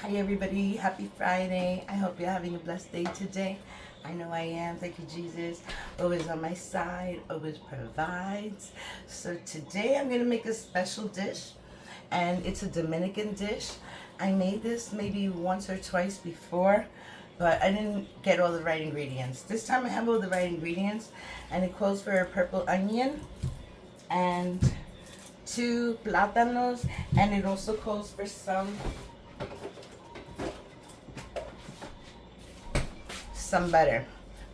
Hi everybody, happy Friday. I hope you're having a blessed day today. I know I am. Thank you, Jesus. Always on my side, always provides. So today I'm going to make a special dish, and it's a Dominican dish. I made this maybe once or twice before, but I didn't get all the right ingredients. This time I have all the right ingredients, and it calls for a purple onion and 2 plátanos, and it also calls for some butter.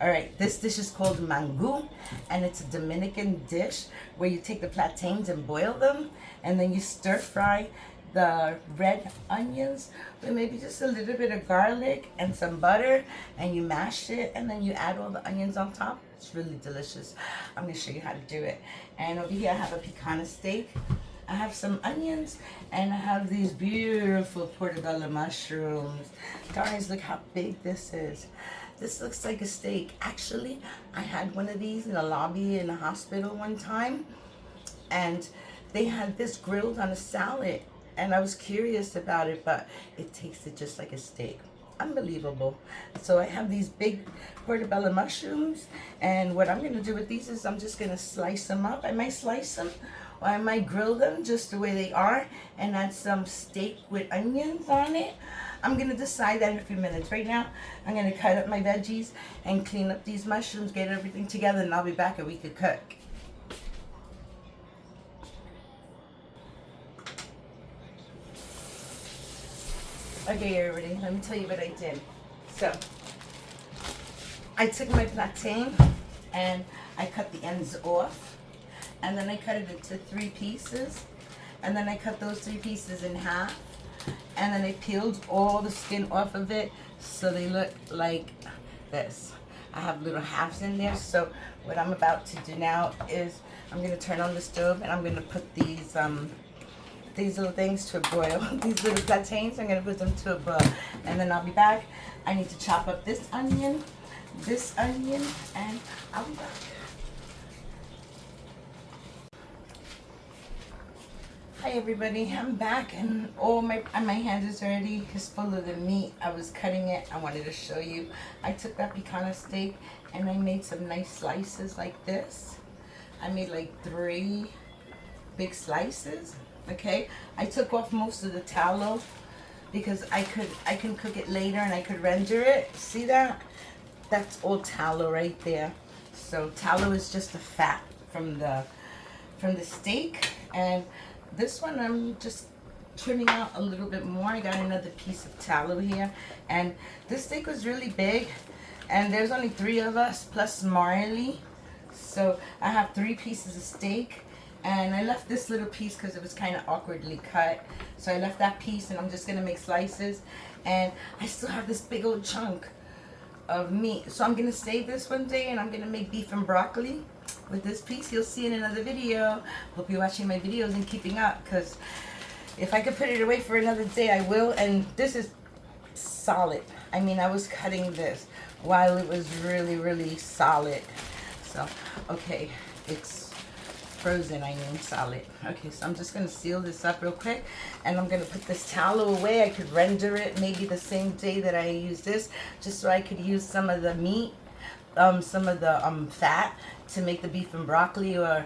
All right, this dish is called mangoo, and it's a Dominican dish where you take the plantains and boil them, and then you stir fry the red onions with maybe just a little bit of garlic and some butter, and you mash it, and then you add all the onions on top. It's really delicious. I'm gonna show you how to do it. And over here I have a picana steak. I have some onions, and I have these beautiful portabella mushrooms. Guys, look how big this is. This looks like a steak. Actually, I had one of these in a lobby in a hospital one time, and they had this grilled on a salad, and I was curious about it, but it tasted just like a steak. Unbelievable. So I have these big portabella mushrooms, and what I'm going to do with these is I'm just going to slice them up. I might slice them, or I might grill them just the way they are and add some steak with onions on it. I'm going to decide that in a few minutes. Right now, I'm going to cut up my veggies and clean up these mushrooms, get everything together, and I'll be back and we could cook. Okay, everybody, let me tell you what I did. So, I took my plantain and I cut the ends off, and then I cut it into 3 pieces, and then I cut those 3 pieces in half, and then I peeled all the skin off of it so they look like this. I have little halves in there. So what I'm about to do now is I'm going to turn on the stove, and I'm going to put these little things to a boil. These little plantains, I'm going to put them to a boil, and then I'll be back. I need to chop up this onion, and I'll be back. Hi everybody, I'm back, and my hand is already full of the meat. I was cutting it. I wanted to show you. I took that picana steak and I made some nice slices like this. I made like 3 big slices. Okay, I took off most of the tallow because I can cook it later and I could render it. See that? That's all tallow right there. So tallow is just the fat from the steak, and this one I'm just trimming out a little bit more. I got another piece of tallow here, and this steak was really big, and there's only 3 of us plus Marley, so I have 3 pieces of steak, and I left this little piece because it was kind of awkwardly cut, so I left that piece, and I'm just gonna make slices, and I still have this big old chunk of meat, so I'm gonna save this one day, and I'm gonna make beef and broccoli with this piece. You'll see in another video. Hope you're watching my videos and keeping up, because if I could put it away for another day, I will. And this is solid. I mean, I was cutting this while it was really, really solid. So, okay, it's frozen, I mean solid. Okay, so I'm just going to seal this up real quick, and I'm going to put this tallow away. I could render it maybe the same day that I use this, just so I could use some of the meat, some of the fat to make the beef and broccoli or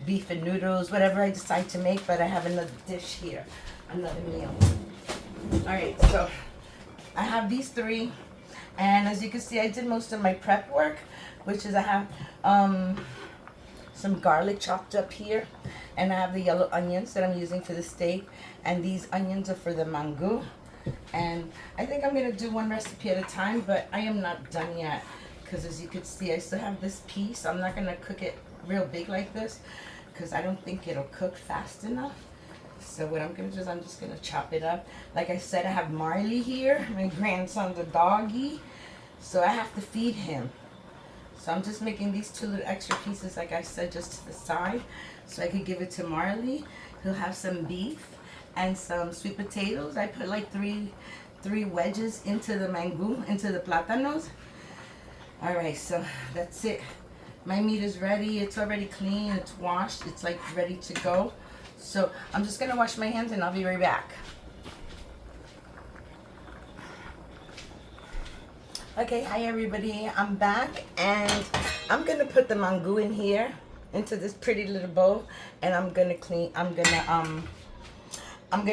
beef and noodles, whatever I decide to make. But I have another dish here, another meal. All right, so I have these 3, and as you can see, I did most of my prep work, which is I have some garlic chopped up here, and I have the yellow onions that I'm using for the steak, and these onions are for the mangoo. And I think I'm gonna do one recipe at a time, but I am not done yet, because as you can see, I still have this piece. I'm not gonna cook it real big like this because I don't think it'll cook fast enough. So what I'm gonna do is I'm just gonna chop it up. Like I said, I have Marley here, my grandson's a doggy, so I have to feed him. So I'm just making these 2 little extra pieces, like I said, just to the side, so I could give it to Marley. He'll have some beef and some sweet potatoes. I put like 3 wedges into the mangoo, into the plátanos. All right, so that's it. My meat is ready. It's already clean. It's washed. It's like ready to go. So I'm just gonna wash my hands, and I'll be right back. Okay, hi everybody. I'm back and I'm gonna put the mangoo in here into this pretty little bowl, and I'm gonna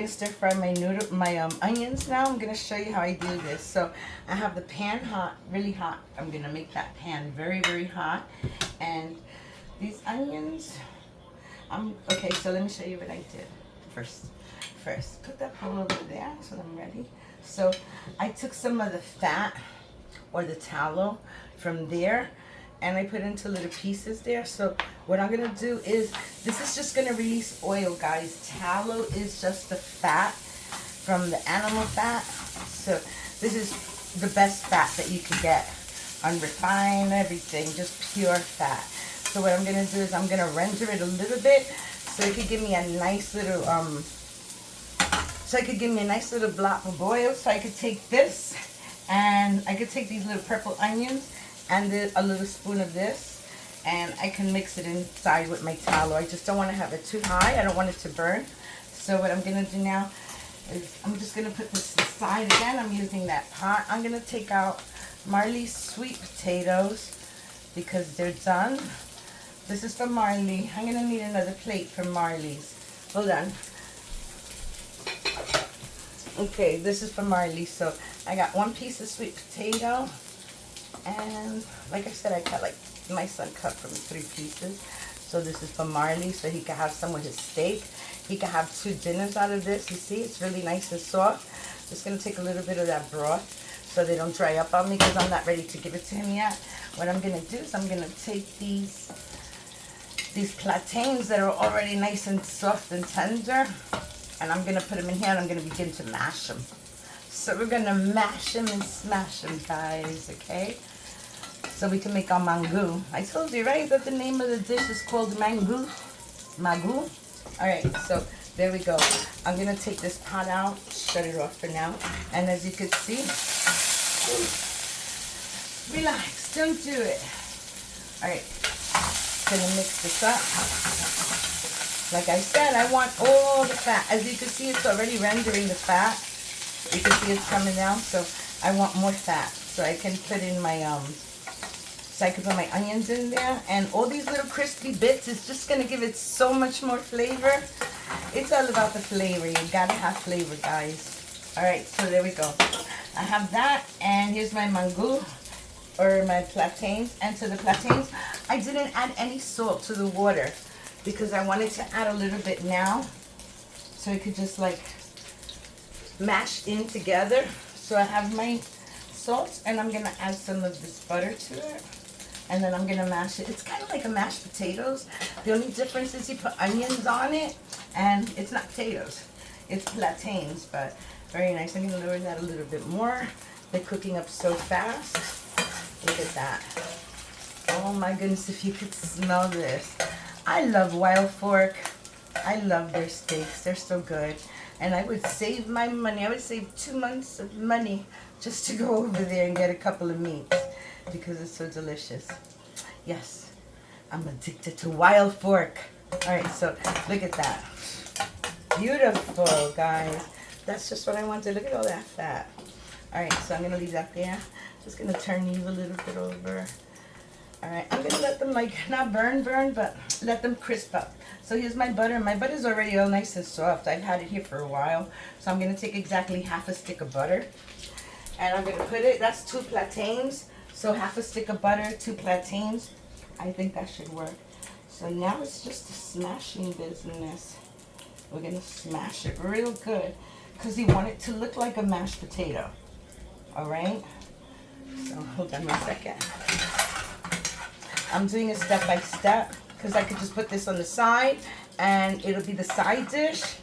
stir fry my onions now. I'm gonna show you how I do this. So I have the pan hot, really hot. I'm gonna make that pan very, very hot. And these onions, okay, so let me show you what I did first. Put that bowl over there so I'm ready. So I took some of the fat or the tallow from there and I put into little pieces there. So what I'm gonna do is, this is just gonna release oil, guys. Tallow is just the fat from the animal fat. So this is the best fat that you can get, unrefined, everything, just pure fat. So what I'm gonna do is I'm gonna render it a little bit so it could give me a nice little block of oil. So I could take this and I could take these little purple onions and a little spoon of this, and I can mix it inside with my tallow. I just don't want to have it too high. I don't want it to burn. So what I'm going to do now is I'm just going to put this aside again. I'm using that pot. I'm going to take out Marley's sweet potatoes because they're done. This is for Marley. I'm going to need another plate for Marley's. Hold on. Okay, this is for Marley. So I got one piece of sweet potato, and like I said, I cut, like my son cut from 3 pieces. So this is for Marley, so he can have some with his steak. He can have 2 dinners out of this. You see, it's really nice and soft. Just gonna take a little bit of that broth so they don't dry up on me because I'm not ready to give it to him yet. What I'm gonna do is I'm gonna take these plantains that are already nice and soft and tender, and I'm gonna put them in here and I'm gonna begin to mash them. So we're gonna mash them and smash them, guys, okay? So we can make our mangoo. I told you, right, that the name of the dish is called mangoo? Mangoo? Alright, so there we go. I'm gonna take this pot out, shut it off for now. And as you can see, relax, don't do it. Alright, gonna mix this up. Like I said, I want all the fat. As you can see, it's already rendering the fat. You can see it's coming down, so I want more fat. So I can put in my my onions in there, and all these little crispy bits is just gonna give it so much more flavor. It's all about the flavor. You gotta have flavor, guys. All right, so there we go. I have that, and here's my mangoo or my plantains. And to the plantains, I didn't add any salt to the water because I wanted to add a little bit now, so it could just like mash in together. So I have my salt, and I'm gonna add some of this butter to it, and then I'm gonna mash it. It's kind of like a mashed potatoes. The only difference is you put onions on it, and it's not potatoes, it's plantains, but very nice. I'm gonna lower that a little bit more. They're cooking up so fast. Look at that. Oh my goodness, if you could smell this. I love Wild Fork. I love their steaks. They're so good. And I would save my money. I would save 2 months of money just to go over there and get a couple of meats because it's so delicious. Yes, I'm addicted to Wild Fork. All right, so look at that. Beautiful, guys. That's just what I wanted. Look at all that fat. All right, so I'm going to leave that there. Just going to turn you a little bit over. All right, I'm going to let them, like, not burn, but let them crisp up. So here's my butter. My butter's already all nice and soft. I've had it here for a while. So I'm going to take exactly half a stick of butter. And I'm going to put it, that's 2 plantains. So half a stick of butter, 2 plantains. I think that should work. So now it's just a smashing business. We're going to smash it real good because you want it to look like a mashed potato. All right? So hold on 1 second. I'm doing it step by step because I could just put this on the side and it'll be the side dish,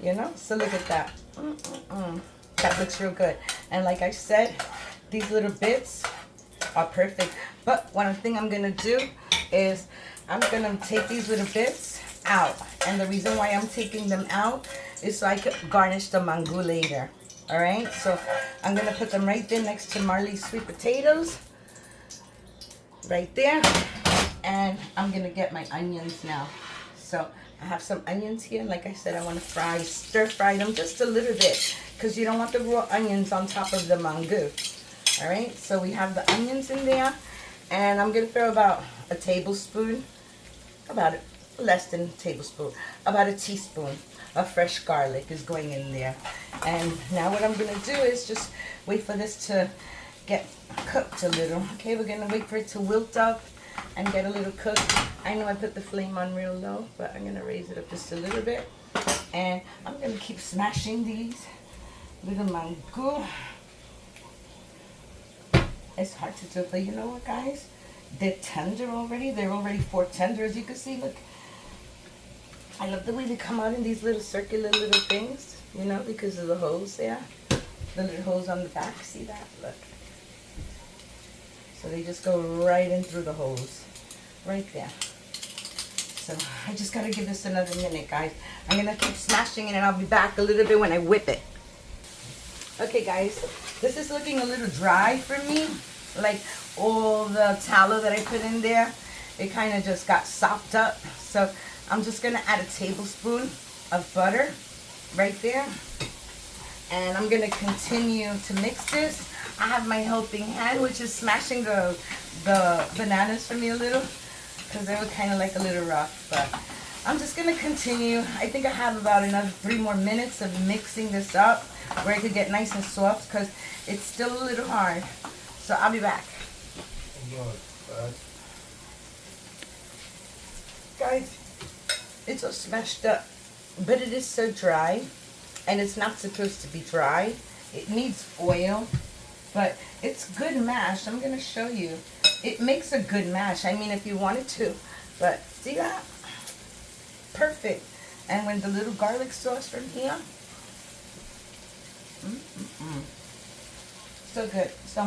you know? So look at that. That looks real good. And like I said, these little bits are perfect. But one thing I'm going to do is I'm going to take these little bits out. And the reason why I'm taking them out is so I could garnish the mangoo later. All right? So I'm going to put them right there next to Marley's sweet potatoes. Right there. And I'm going to get my onions now. So I have some onions here. And like I said, I want to stir fry them just a little bit. Because you don't want the raw onions on top of the mangoo. All right, so we have the onions in there, and I'm gonna throw about a tablespoon, about less than a tablespoon, about a teaspoon of fresh garlic is going in there. And now what I'm gonna do is just wait for this to get cooked a little. Okay, we're gonna wait for it to wilt up and get a little cooked. I know I put the flame on real low, but I'm gonna raise it up just a little bit. And I'm gonna keep smashing these little mangoo. It's hard to do, but you know what, guys? They're tender already. They're already fork tender, as you can see. Look, I love the way they come out in these little circular little things, you know, because of the holes there. The little holes on the back. See that? Look. So they just go right in through the holes. Right there. So I just got to give this another minute, guys. I'm going to keep smashing it, and I'll be back a little bit when I whip it. Okay, guys. This is looking a little dry for me. Like all the tallow that I put in there, it kind of just got sopped up. So I'm just going to add a tablespoon of butter right there. And I'm going to continue to mix this. I have my helping hand, which is smashing the bananas for me a little, because they were kind of like a little rough. But I'm just going to continue. I think I have about another 3 more minutes of mixing this up where it could get nice and soft, because it's still a little hard. So I'll be back. Guys, it's all smashed up, but it is so dry, and it's not supposed to be dry. It needs oil, but it's good mash. I'm going to show you. It makes a good mash. I mean, if you wanted to, but see that? Perfect. And when the little garlic sauce from here, so good. So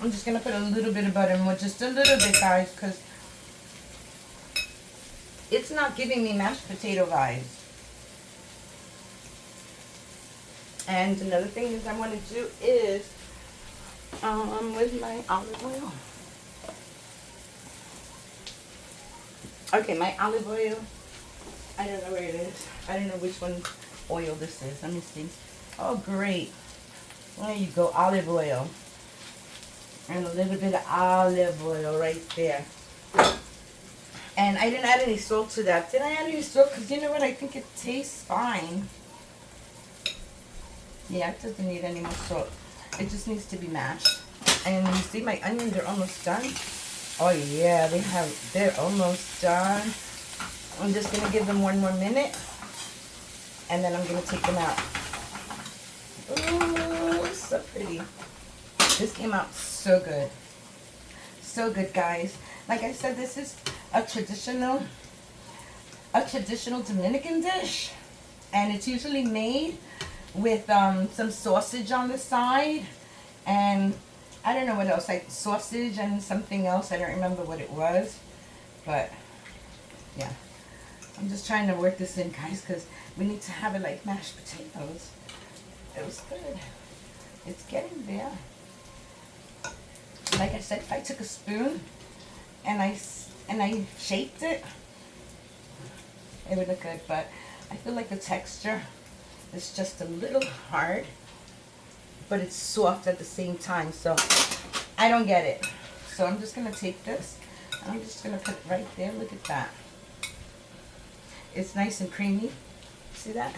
I'm just going to put a little bit of butter more, just a little bit, guys, because it's not giving me mashed potato vibes. And another thing is I want to do is with my olive oil. Okay, my olive oil, I don't know where it is. I don't know which one oil this is. Let me see. Oh, great. There you go, olive oil. And a little bit of olive oil right there. And I didn't add any salt to that. Did I add any salt? Because you know what? I think it tastes fine. Yeah, it doesn't need any more salt. It just needs to be mashed. And you see my onions are almost done. Oh yeah, they're almost done. I'm just gonna give them 1 more minute, and then I'm gonna take them out. Ooh, so pretty. This came out so good. So good, guys. Like I said, this is a traditional Dominican dish, and it's usually made with some sausage on the side, and I don't know what else, like sausage and something else. I don't remember what it was, but yeah. I'm just trying to work this in, guys, because we need to have it like mashed potatoes. It was good. It's getting there. Like I said, if I took a spoon and I shaped it, it would look good, but I feel like the texture is just a little hard, but it's soft at the same time, so I don't get it. So I'm just going to take this, and I'm just going to put it right there. Look at that. It's nice and creamy. See that?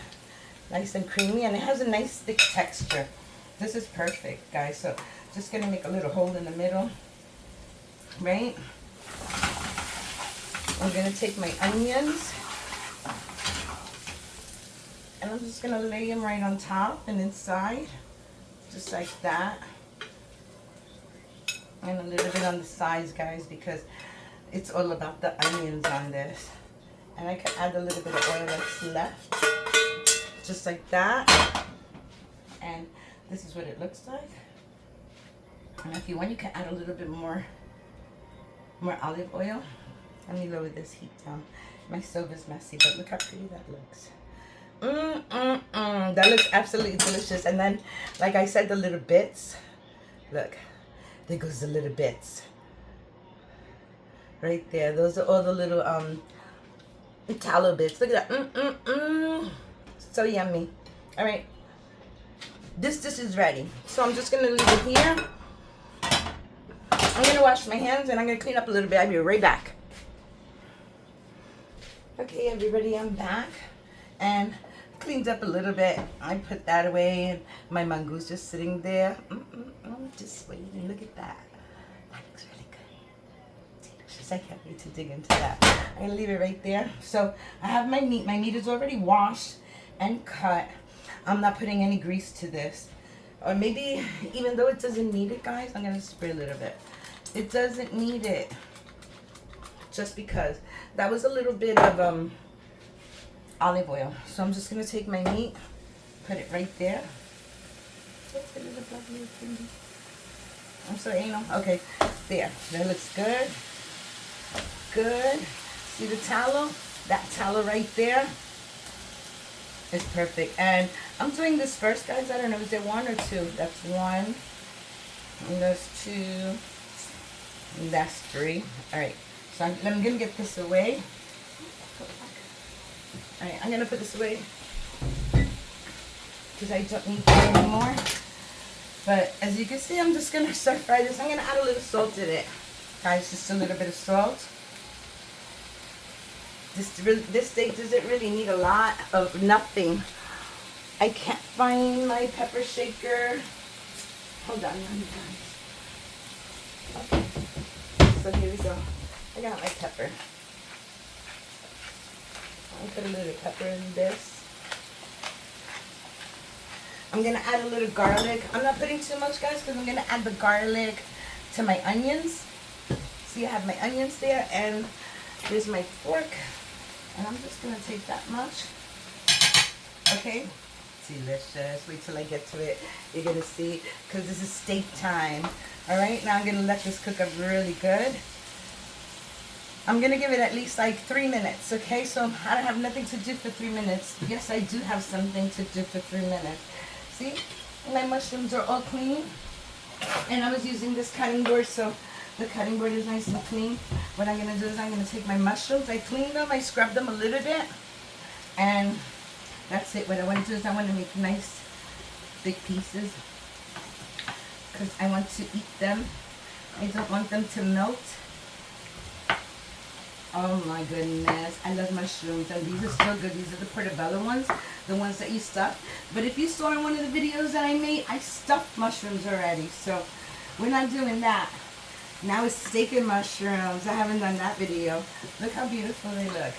Nice and creamy, and it has a nice thick texture. This is perfect, guys. So just going to make a little hole in the middle, right? I'm going to take my onions, and I'm just going to lay them right on top and inside, just like that. And a little bit on the sides, guys, because it's all about the onions on this. And I can add a little bit of oil that's left, just like that. And this is what it looks like. And if you want, you can add a little bit more olive oil. Let me lower this heat down. My stove is messy, but look how pretty that looks. That looks absolutely delicious. And then, like I said, the little bits. Look, there goes the little bits. Right there. Those are all the little tallow bits. Look at that. So yummy. All right. this dish is ready. So I'm just gonna leave it here. I'm gonna wash my hands and I'm gonna clean up a little bit. I'll be right back. Okay, everybody, I'm back and cleaned up a little bit. I put that away and my mangoo's just sitting there. Just waiting. Look at that. That looks really good. Delicious. I can't wait to dig into that. I'm gonna leave it right there. So I have my meat. My meat is already washed and cut. I'm not putting any grease to this. Or maybe, even though it doesn't need it, guys, I'm gonna spray a little bit. It doesn't need it. Just because. That was a little bit of olive oil. So I'm just gonna take my meat, put it right there. I'm sorry, anal. Okay, there. That looks good. Good. See the tallow? That tallow right there is perfect. And I'm doing this first, guys. I don't know, is there one or two? That's one. And that's two. And that's three. All right. So I'm gonna get this away. All right, I'm gonna put this away because I don't need it anymore. But as you can see, I'm just gonna stir fry this. I'm gonna add a little salt in it, guys. Just a little bit of salt. This steak doesn't really need a lot of nothing. I can't find my pepper shaker. Hold on, you guys. Okay. So here we go. I got my pepper. I'll put a little pepper in this. I'm going to add a little garlic. I'm not putting too much, guys, because I'm going to add the garlic to my onions. See, I have my onions there, and here's my fork. And I'm just going to take that much. Okay? Delicious. Wait till I get to it. You're going to see, because this is steak time. All right? Now I'm going to let this cook up really good. I'm going to give it at least like 3 minutes, okay? So I don't have nothing to do for 3 minutes. Yes, I do have something to do for 3 minutes. See? My mushrooms are all clean. And I was using this cutting board, so the cutting board is nice and clean. What I'm going to do is I'm going to take my mushrooms. I cleaned them. I scrubbed them a little bit. And that's it. What I want to do is I want to make nice big pieces because I want to eat them. I don't want them to melt. Oh my goodness, I love mushrooms, and these are so good. These are the Portabella ones, the ones that you stuff. But if you saw in one of the videos that I made, I stuffed mushrooms already, so we're not doing that. Now it's steak and mushrooms. I haven't done that video. Look how beautiful they look.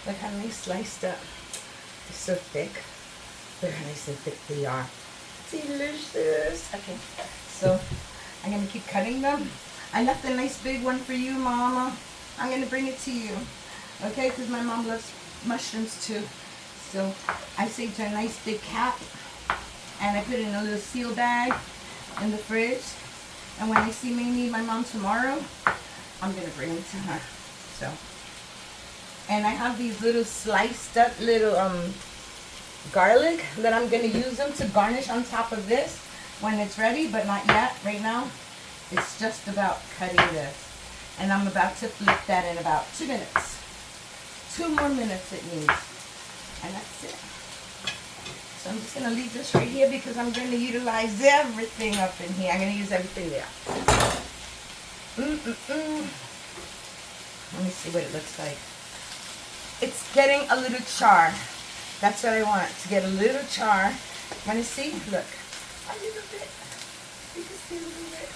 Look how nice sliced up. They're so thick. Look how nice and thick they are. Delicious. Okay, so I'm going to keep cutting them. I left a nice big one for you, Mama. I'm going to bring it to you, okay, because my mom loves mushrooms too. So I saved her a nice big cap, and I put it in a little seal bag in the fridge. And when I see my mom tomorrow, I'm going to bring it to her. So, and I have these little sliced up little garlic that I'm going to use them to garnish on top of this when it's ready, but not yet. Right now, it's just about cutting this. And I'm about to flip that in about 2 minutes. 2 more minutes it needs. And that's it. So I'm just going to leave this right here because I'm going to utilize everything up in here. I'm going to use everything there. Let me see what it looks like. It's getting a little char. That's what I want, to get a little char. Want to see? Look. A little bit. You can see a little bit.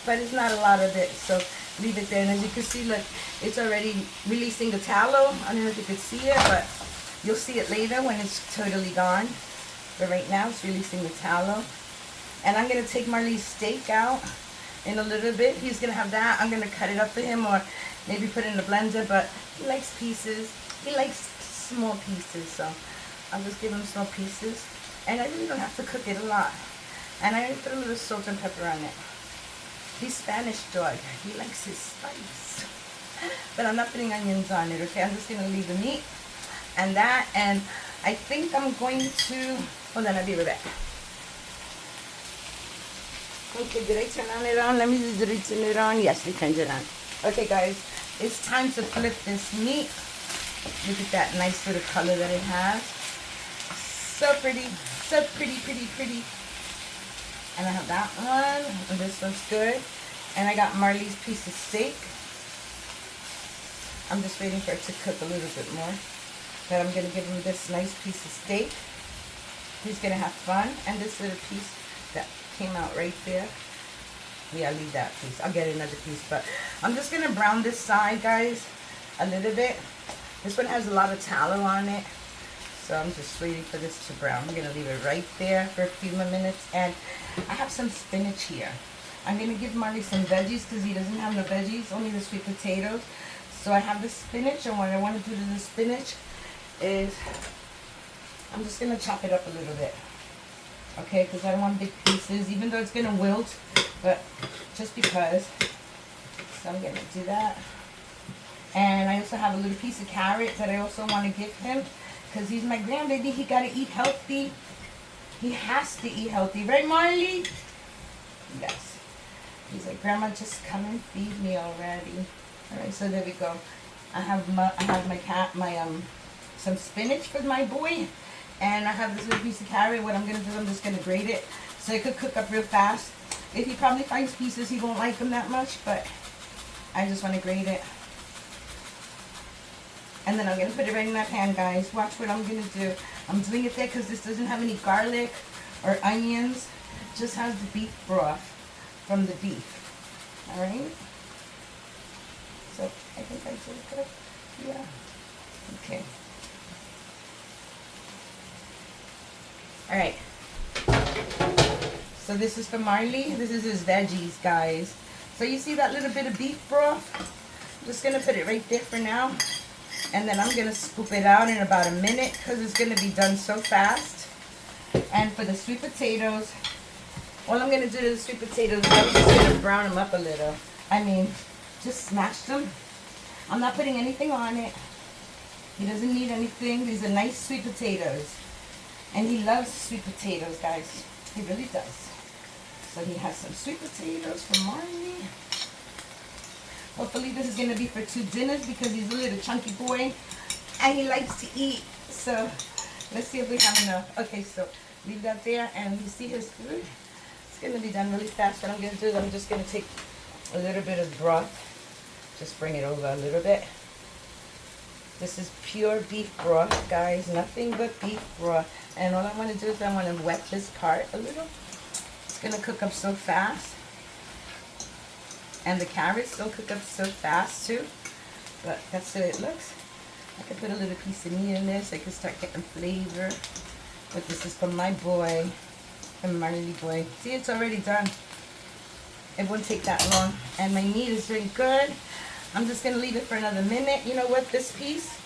But it's not a lot of it, so leave it there. And as you can see, look, it's already releasing the tallow. I don't know if you could see it, but you'll see it later when it's totally gone. But right now, it's releasing the tallow. And I'm going to take Marley's steak out in a little bit. He's going to have that. I'm going to cut it up for him or maybe put it in the blender, but he likes pieces. He likes small pieces, so I'll just give him small pieces. And I really don't have to cook it a lot. And I put a little salt and pepper on it. He's Spanish dog. He likes his spice. But I'm not putting onions on it, okay? I'm just going to leave the meat and that. And I think I'm going to... Hold on, I'll be right back. Okay, did I turn it on? Let me see, did I turn it on? Yes, we turned it on. Okay, guys, it's time to flip this meat. Look at that nice little color that it has. So pretty, so pretty, pretty, pretty. And I have that one, and this one's good. And I got Marley's piece of steak. I'm just waiting for it to cook a little bit more. But I'm going to give him this nice piece of steak. He's going to have fun. And this little piece that came out right there. Yeah, I'll leave that piece. I'll get another piece. But I'm just going to brown this side, guys, a little bit. This one has a lot of tallow on it. So I'm just waiting for this to brown. I'm going to leave it right there for a few more minutes. And I have some spinach here. I'm going to give Marley some veggies because he doesn't have no veggies, only the sweet potatoes. So I have the spinach, and what I want to do to the spinach is I'm just going to chop it up a little bit. Okay, because I don't want big pieces, even though it's going to wilt, but just because. So I'm going to do that. And I also have a little piece of carrot that I also want to give him because he's my grandbaby. He got to eat healthy. He has to eat healthy. Right, Marley? Yes. He's like, Grandma, just come and feed me already. All right, so there we go. I have some spinach for my boy, and I have this little piece of carrot. What I'm gonna do, I'm just gonna grate it so it could cook up real fast. If he probably finds pieces, he won't like them that much, but I just want to grate it. And then I'm gonna put it right in that pan, guys. Watch what I'm gonna do. I'm doing it there because this doesn't have any garlic or onions. It just has the beef broth from the beef. All right. So I think I did it good. Yeah. Okay. All right. So this is for Marley. This is his veggies, guys. So you see that little bit of beef broth? I'm just gonna put it right there for now. And then I'm gonna scoop it out in about a minute because it's gonna be done so fast. And for the sweet potatoes, all I'm gonna do to the sweet potatoes is I'm just gonna brown them up a little. I mean, just smash them. I'm not putting anything on it. He doesn't need anything. These are nice sweet potatoes. And he loves sweet potatoes, guys. He really does. So he has some sweet potatoes for Marley. Hopefully this is going to be for 2 dinners because he's a little chunky boy. And he likes to eat. So let's see if we have enough. Okay, so leave that there. And you see his food? It's going to be done really fast. What I'm going to do is I'm just going to take a little bit of broth. Just bring it over a little bit. This is pure beef broth, guys. Nothing but beef broth. And all I want to do is I want to wet this part a little. It's going to cook up so fast. And the carrots don't cook up so fast too. But that's how it looks. I could put a little piece of meat in this. I could start getting flavor. But this is from my boy. From Marley boy. See, it's already done. It won't take that long. And my meat is very good. I'm just going to leave it for another minute. You know what? This piece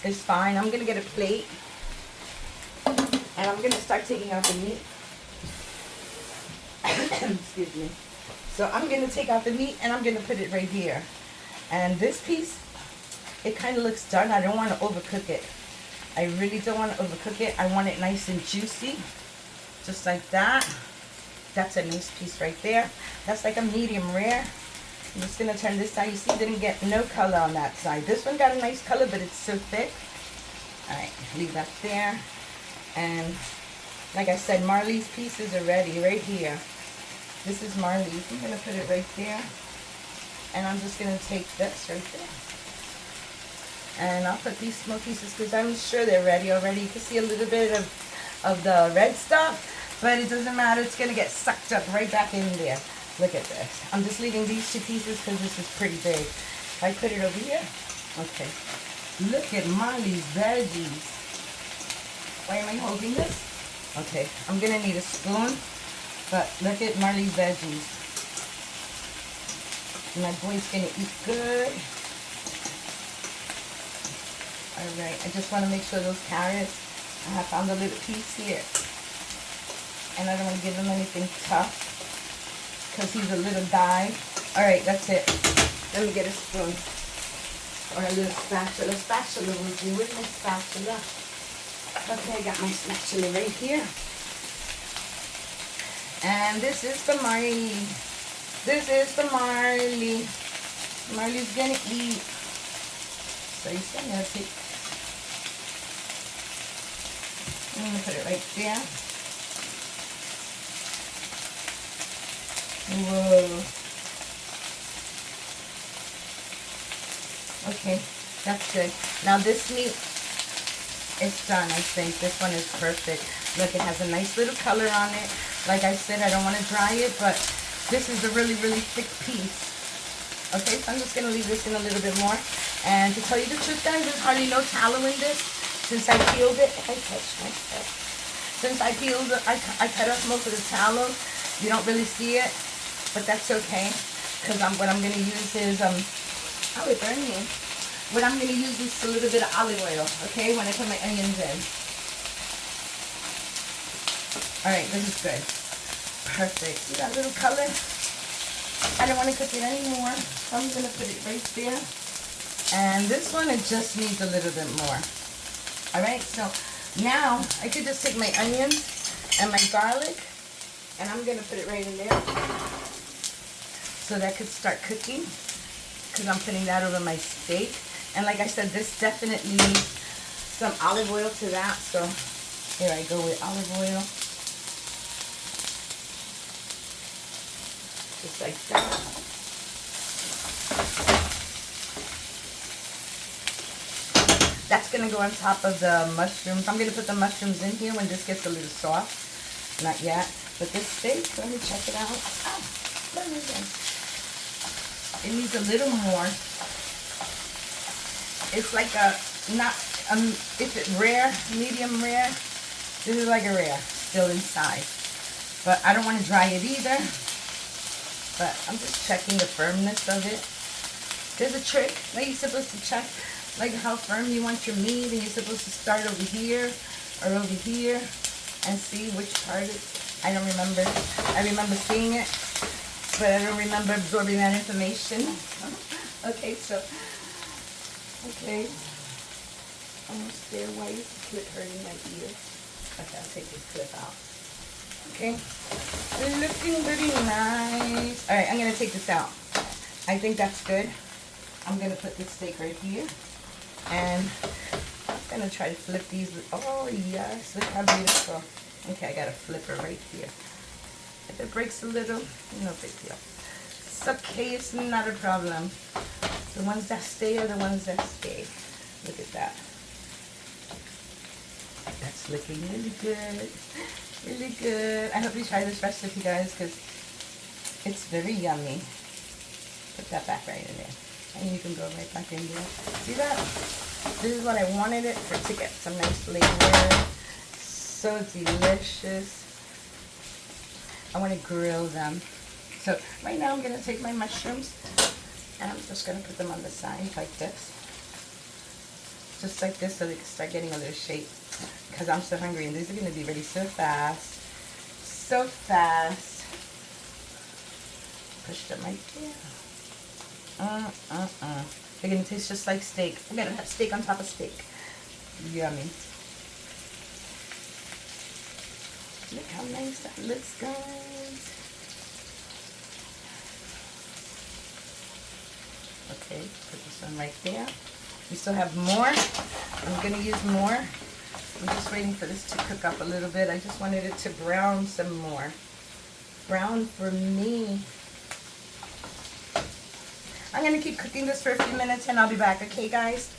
is fine. I'm going to get a plate. And I'm going to start taking out the meat. Excuse me. So I'm going to take out the meat and I'm going to put it right here. And this piece, it kind of looks done. I don't want to overcook it. I really don't want to overcook it. I want it nice and juicy. Just like that. That's a nice piece right there. That's like a medium rare. I'm just going to turn this side. You see, didn't get no color on that side. This one got a nice color, but it's so thick. Alright, leave that there. And like I said, Marley's pieces are ready right here. This is Marley's. I'm going to put it right there. And I'm just going to take this right there. And I'll put these small pieces because I'm sure they're ready already. You can see a little bit of the red stuff. But it doesn't matter. It's going to get sucked up right back in there. Look at this. I'm just leaving these 2 pieces because this is pretty big. If I put it over here. Okay. Look at Marley's veggies. Why am I holding this? Okay. I'm going to need a spoon. But look at Marley's veggies. My boy's going to eat good. Alright. I just want to make sure those carrots. I have found a little piece here. And I don't want to give him anything tough. Because he's a little guy. Alright, that's it. Let me get a spoon. Or a little spatula. Spatula will do. Where's my spatula? Okay, I got my spatula right here. And this is for Marley. This is for Marley. Marley's gonna eat. So you see, I'm gonna take. I'm gonna put it right there. Whoa. Okay, that's good. Now this meat is done, I think. This one is perfect. Look, it has a nice little color on it. Like I said, I don't want to dry it, but this is a really, really thick piece. Okay, so I'm just going to leave this in a little bit more. And to tell you the truth, guys, there's hardly no tallow in this. Since I peeled it, I touched myself. Since I peeled it, I cut off most of the tallow. You don't really see it, but that's okay. Because what I'm going to use is, oh, it burned me. What I'm going to use is a little bit of olive oil, okay, when I put my onions in. Alright, this is good. Perfect. See that little color? I don't want to cook it anymore, so I'm going to put it right there. And this one, it just needs a little bit more. Alright, so now I could just take my onions and my garlic, and I'm going to put it right in there. So that could start cooking, because I'm putting that over my steak. And like I said, this definitely needs some olive oil to that. So here I go with olive oil. Just like that. That's going to go on top of the mushrooms. I'm going to put the mushrooms in here when this gets a little soft. Not yet. But this steak, let me check it out. Oh, let me go. It needs a little more. It's like a, not, if it's rare, medium rare, this is like a rare, still inside. But I don't want to dry it either. But I'm just checking the firmness of it. There's a trick that you're supposed to check, like how firm you want your meat, and you're supposed to start over here or over here and see which part I don't remember. I remember seeing it, but I don't remember absorbing that information. Okay, so, okay. Almost there. Why is the clip hurting my ear? Okay, I'll take this clip out. Okay. Looking pretty nice. Alright, I'm going to take this out. I think that's good. I'm going to put this steak right here. And I'm going to try to flip these. Oh, yes. Look how beautiful. Okay, I got a flipper right here. If it breaks a little, no big deal. It's okay. It's not a problem. The ones that stay are the ones that stay. Look at that. That's looking really good. Really good. I hope you try this recipe, guys, because it's very yummy. Put that back right in there. And you can go right back in there. See that? This is what I wanted it for, to get some nice flavor. So delicious. I want to grill them. So right now I'm going to take my mushrooms and I'm just going to put them on the side like this. Just like this, so they can start getting a little shape. Because I'm so hungry, and these are going to be ready so fast. So fast. Push them right there. They're going to taste just like steak. I'm going to have steak on top of steak. Yummy. Look how nice that looks, guys. Okay, put this one right there. We still have more. I'm going to use more. I'm just waiting for this to cook up a little bit. I just wanted it to brown some more. Brown for me. I'm going to keep cooking this for a few minutes and I'll be back. Okay, guys?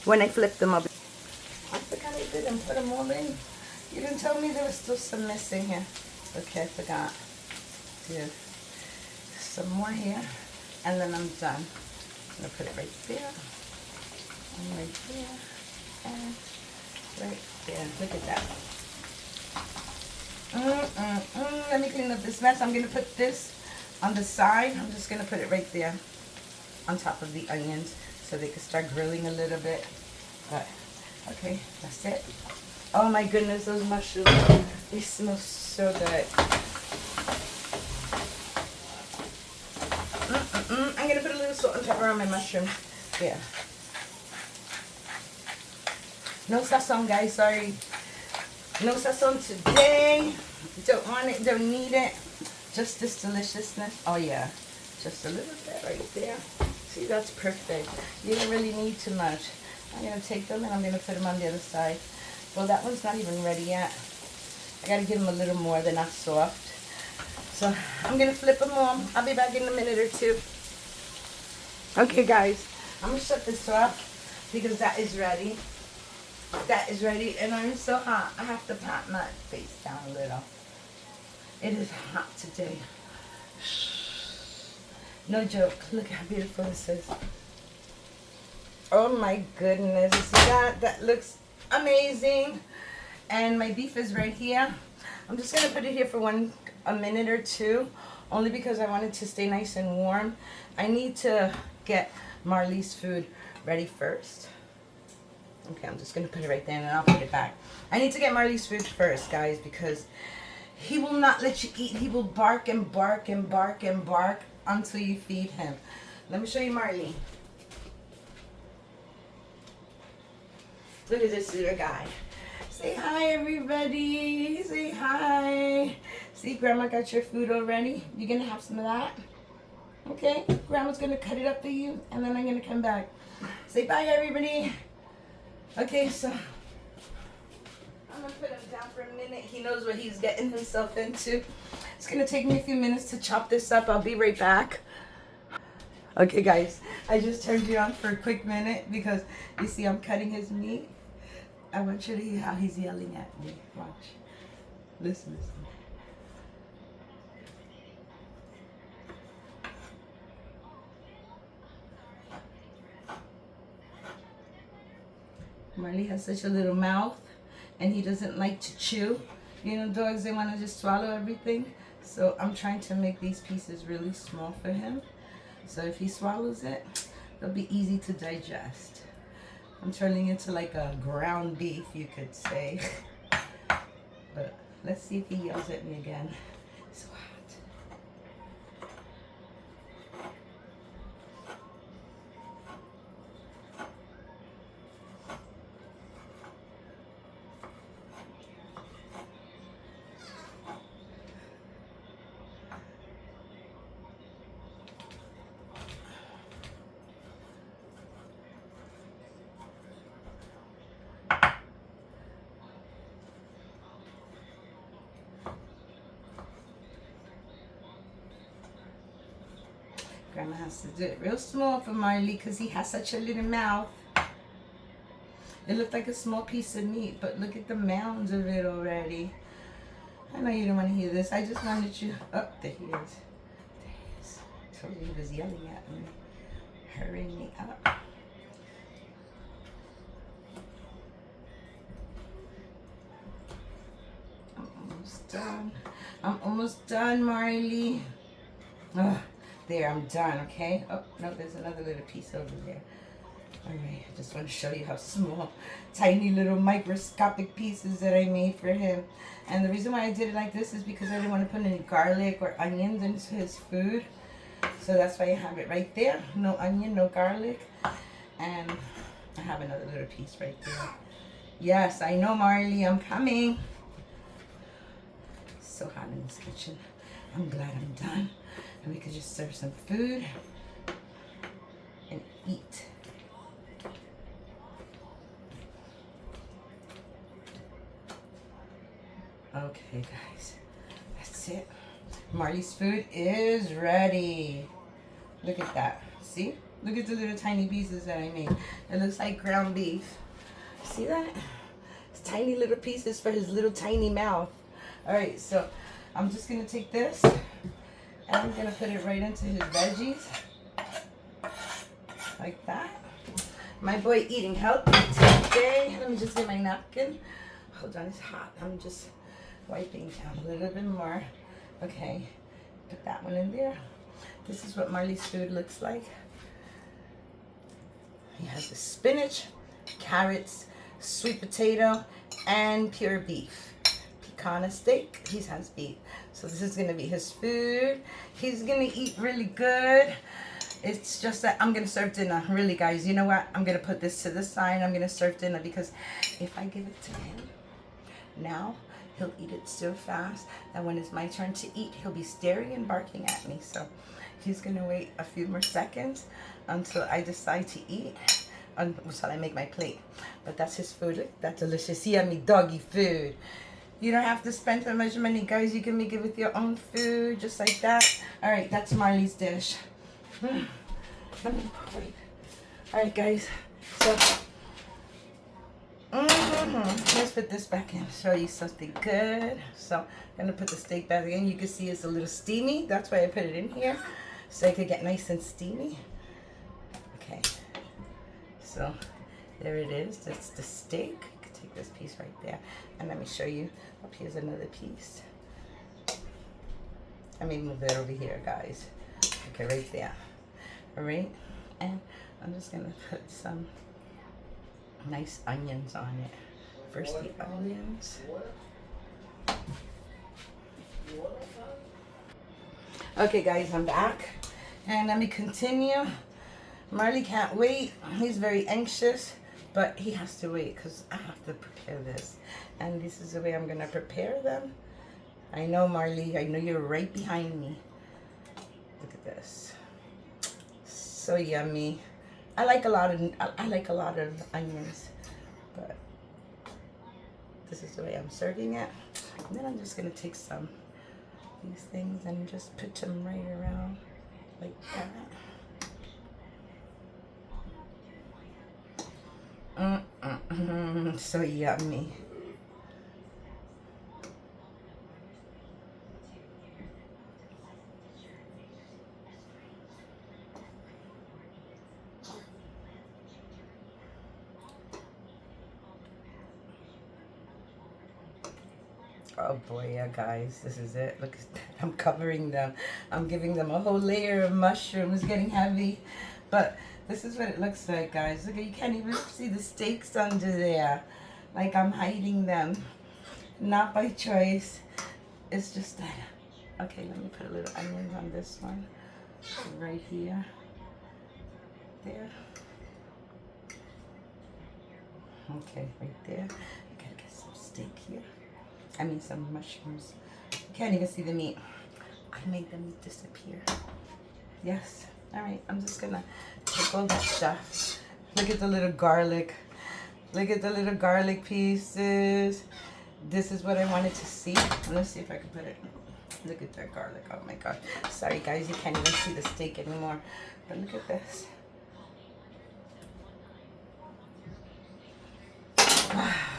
When I flip them up. I forgot I didn't put them all in. You didn't tell me there was still some missing here. Okay, I forgot. Good. Some more here. And then I'm done. I'm going to put it right there. And right there. And right there. Look at that. Let me clean up this mess. I'm going to put this on the side. I'm just going to put it right there on top of the onions so they can start grilling a little bit. But, okay, that's it. Oh my goodness, those mushrooms. They smell so good. I'm going to put a little salt and pepper on my mushroom. Yeah. No sazon, guys, sorry. No sazon today. Don't want it, don't need it. Just this deliciousness. Oh yeah, just a little bit right there. See, that's perfect. You don't really need too much. I'm going to take them and I'm going to put them on the other side. Well, that one's not even ready yet. I got to give them a little more. They're not soft. So I'm gonna flip them on. I'll be back in a minute or two. Okay guys, I'm gonna shut this off because that is ready. That is ready, and I'm so hot. I have to pat my face down a little. It is hot today. No joke. Look how beautiful this is. Oh my goodness. See that? That looks amazing. And my beef is right here. I'm just going to put it here for a minute or two, only because I want it to stay nice and warm. I need to get Marley's food ready first. Okay, I'm just going to put it right there and then I'll put it back. I need to get Marley's food first, guys, because he will not let you eat. He will bark and bark and bark and bark until you feed him. Let me show you Marley. Look at this little guy. Say hi, everybody. Say hi. See, Grandma got your food already. You gonna have some of that? Okay, Grandma's gonna cut it up for you, and then I'm gonna come back. Say bye, everybody. Okay, so I'm gonna put him down for a minute. He knows what he's getting himself into. It's gonna take me a few minutes to chop this up. I'll be right back. Okay, guys, I just turned you on for a quick minute because you see I'm cutting his meat. I want you to hear how he's yelling at me. Watch. Listen, listen. Marley has such a little mouth and he doesn't like to chew. You know, dogs, they want to just swallow everything. So I'm trying to make these pieces really small for him. So if he swallows it, they'll be easy to digest. I'm turning into like a ground beef, you could say. But let's see if he yells at me again. So hot. Grandma has to do it real small for Marley because he has such a little mouth. It looked like a small piece of meat, but look at the mounds of it already. I know you don't want to hear this. I just wanted you... Oh, there he is. There he is. I told you he was yelling at me. Hurrying me up. I'm almost done. I'm almost done, Marley. Ugh. There, I'm done, okay? Oh, no, there's another little piece over there. All right, I just want to show you how small, tiny little microscopic pieces that I made for him. And the reason why I did it like this is because I didn't want to put any garlic or onions into his food. So that's why I have it right there. No onion, no garlic. And I have another little piece right there. Yes, I know, Marley, I'm coming. It's so hot in this kitchen. I'm glad I'm done. And we could just serve some food and eat. Okay, guys, that's it. Marley's food is ready. Look at that. See? Look at the little tiny pieces that I made. It looks like ground beef. See that? It's tiny little pieces for his little tiny mouth. All right, so I'm just going to take this. And I'm going to put it right into his veggies. Like that. My boy eating healthy today. Let me just get my napkin. Hold on, it's hot. I'm just wiping down a little bit more. Okay, put that one in there. This is what Marley's food looks like. He has the spinach, carrots, sweet potato, and pure beef. Picana steak. He has beef. So this is going to be his food. He's going to eat really good. It's just that I'm going to serve dinner. Really, guys, you know what? I'm going to put this to the side. I'm going to serve dinner because if I give it to him now, he'll eat it so fast that when it's my turn to eat, he'll be staring and barking at me. So he's going to wait a few more seconds until I decide to eat, until I make my plate. But that's his food. Look at that delicious, yummy doggy food. You don't have to spend so much money, guys. You can make it with your own food, just like that. All right, that's Marley's dish. All right, guys. So, let's put this back in. Show you something good. So, I'm gonna put the steak back in. You can see it's a little steamy. That's why I put it in here, so it could get nice and steamy. Okay. So, there it is. That's the steak. You can take this piece right there, and let me show you. Up here's another piece. Let me move that over here, guys. Okay, right there. All right, and I'm just gonna put some nice onions on it. First the onions. Okay, guys, I'm back, and let me continue. Marley can't wait. He's very anxious, but he has to wait because I have to prepare this, and this is the way I'm gonna prepare them. I know, Marley. I know you're right behind me. Look at this. So yummy. I like a lot of onions, but this is the way I'm serving it. And then I'm just gonna take some of these things and just put them right around like that. So yummy. Oh boy, yeah, guys, this is it. Look, I'm covering them. I'm giving them a whole layer of mushrooms, getting heavy. But this is what it looks like, guys. Look, you can't even see the steaks under there. Like I'm hiding them. Not by choice. It's just that. Okay, let me put a little onions on this one. Right here. There. Okay, right there. I gotta get some steak here. I mean some mushrooms. You can't even see the meat. I made the meat disappear. Yes. All right, I'm just gonna take all this stuff. Look at the little garlic. Look at the little garlic pieces. This is what I wanted to see. Let's see if I can put it. Look at that garlic. Oh my God. Sorry guys, you can't even see the steak anymore. But look at this.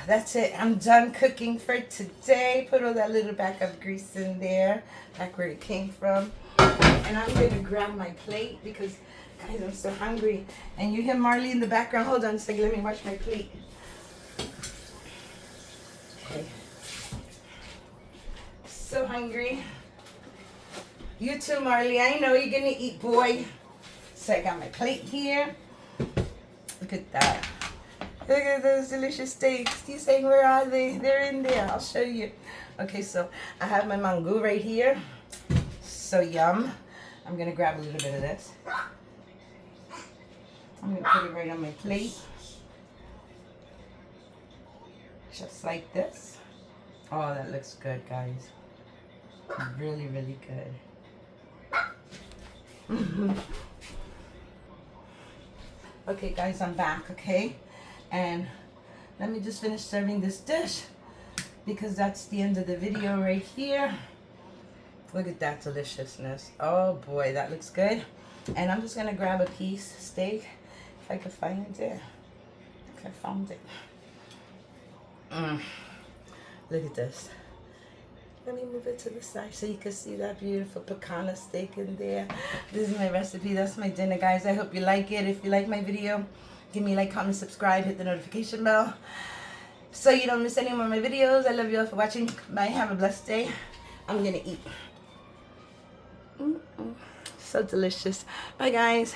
That's it. I'm done cooking for today. Put all that little back of grease in there, back where it came from. And I'm going to grab my plate because, guys, I'm so hungry. And you hear Marley in the background. Hold on a second. Let me wash my plate. Okay. So hungry. You too, Marley. I know you're going to eat, boy. So I got my plate here. Look at that. Look at those delicious steaks. You saying, where are they? They're in there. I'll show you. Okay, so I have my mangoo right here. So yum. I'm going to grab a little bit of this. I'm going to put it right on my plate. Just like this. Oh, that looks good, guys. Really, really good. Okay, guys, I'm back, okay? And let me just finish serving this dish because that's the end of the video right here. Look at that deliciousness. Oh boy, that looks good. And I'm just gonna grab a piece of steak if I can find it. Okay, I found it. Look at this. Let me move it to the side so you can see that beautiful picana steak in there. This is my recipe. That's my dinner, guys. I hope you like it. If you like my video, give me a like, comment, subscribe, hit the notification bell so you don't miss any more of my videos. I love you all for watching. Bye. Have a blessed day. I'm going to eat. So delicious. Bye, guys.